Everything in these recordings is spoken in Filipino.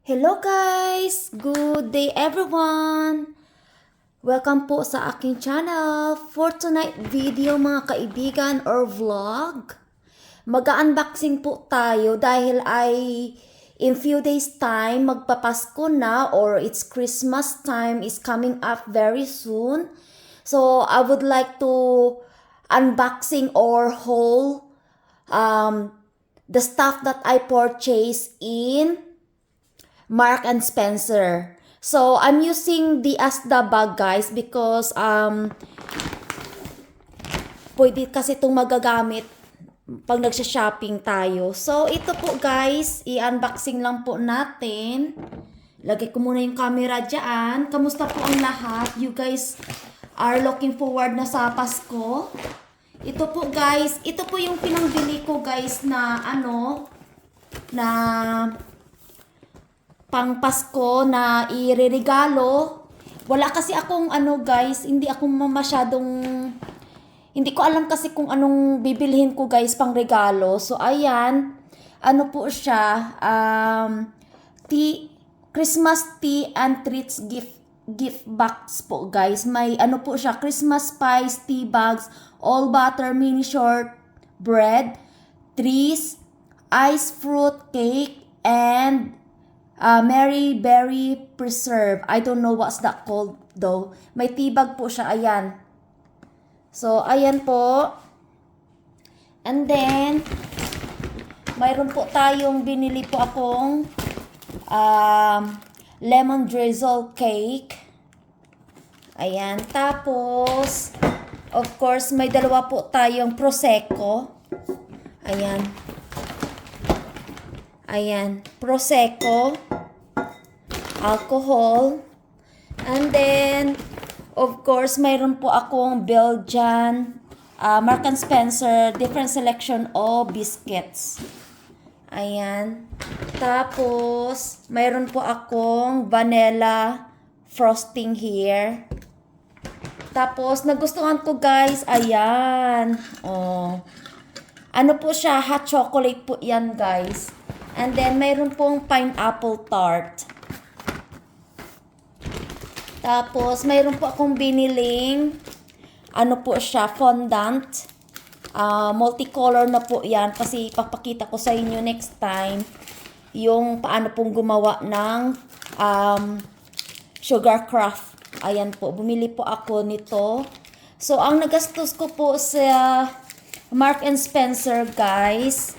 Hello guys! Good day everyone! Welcome po sa aking channel. For tonight video mga kaibigan or vlog, mag-unboxing po tayo dahil ay in few days time magpapasko na or it's Christmas time is coming up very soon. So I would like to unboxing or haul the stuff that I purchased in Mark and Spencer. So, I'm using the Asda bag guys because pwede kasi itong magagamit pag nagsha-shopping tayo. So, ito po guys, i-unboxing lang po natin. Lagay ko muna yung camera dyan. Kamusta po ang lahat? You guys are looking forward na sa Pasko. Ito po guys, ito po yung pinangbili ko guys na pang Pasko na ireregalo. Wala kasi akong guys, hindi ko alam kasi kung anong bibilhin ko guys pang regalo. So ayan, po siya, Christmas tea and treats gift box po guys. May po siya, Christmas spice tea bags, all butter mini short bread, trees, ice fruit cake, and Mary Berry Preserve. I don't know what's that called though. May tibag po siya. Ayan. So, ayan po. And then, mayroon po tayong binili po akong lemon drizzle cake. Ayan. Tapos, of course, may dalawa po tayong prosecco. Ayan. Ayan, prosecco, alcohol, and then, of course, mayroon po akong Belgian, Mark and Spencer, different selection of biscuits. Ayan. Tapos, mayroon po akong vanilla frosting here. Tapos, nagustuhan ko guys, ayan. Oh. Po siya, hot chocolate po yan guys. And then, mayroon pong pineapple tart. Tapos, mayroon po akong biniling, po siya, fondant. Multicolor na po yan kasi ipapakita ko sa inyo next time yung paano pong gumawa ng sugar craft. Ayan po, bumili po ako nito. So, ang nagastos ko po sa Mark and Spencer guys,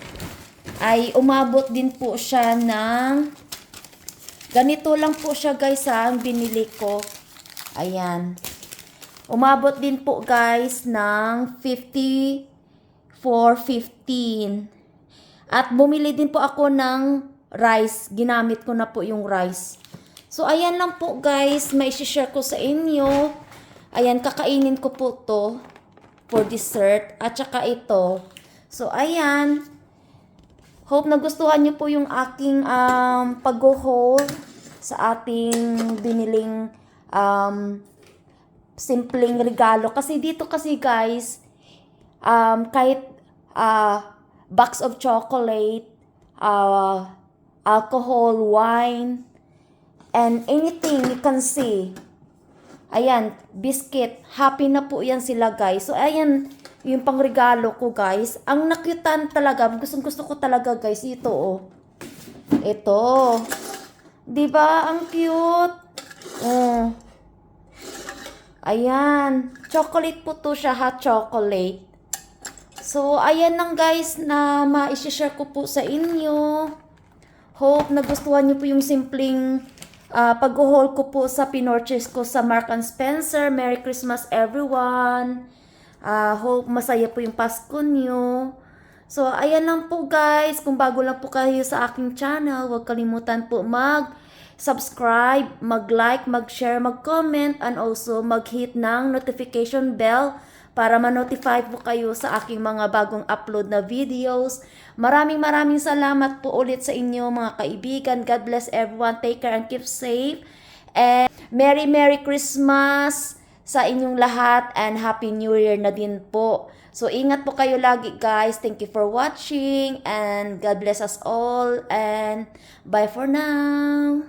ay umabot din po siya ng ganito lang po siya guys ang binili ko. Ayan. Umabot din po guys ng 54.15. At bumili din po ako ng rice. Ginamit ko na po yung rice. So ayan lang po guys, may share ko sa inyo. Ayan, kakainin ko po to for dessert at saka ito. So ayan. Hope nagustuhan niyo po yung aking pag-haul sa ating biniling simpleng regalo. Kasi dito kasi guys, kahit box of chocolate, alcohol, wine, and anything you can see. Ayan, biscuit. Happy na po yan sila guys. So ayan, yung pangregalo ko guys. Ang nakyutan talaga, gusto ko talaga guys, ito oh. Ito. 'Di ba ang cute? Oh. Ayan, chocolate po to siya, hot chocolate. So ayan lang guys na ma-share ko po sa inyo. Hope nagustuhan niyo po yung simpleng pag-haul ko po sa pinorchase ko sa Mark and Spencer. Merry Christmas everyone. Hope masaya po yung Pasko nyo. So, ayan lang po guys. Kung bago lang po kayo sa aking channel, huwag kalimutan po mag-subscribe, mag-like, mag-share, mag-comment, and also mag-hit ng notification bell para ma-notify po kayo sa aking mga bagong upload na videos. Maraming salamat po ulit sa inyo mga kaibigan. God bless everyone. Take care and keep safe. And Merry Christmas sa inyong lahat and Happy New Year na din po. So, ingat po kayo lagi guys. Thank you for watching and God bless us all and bye for now.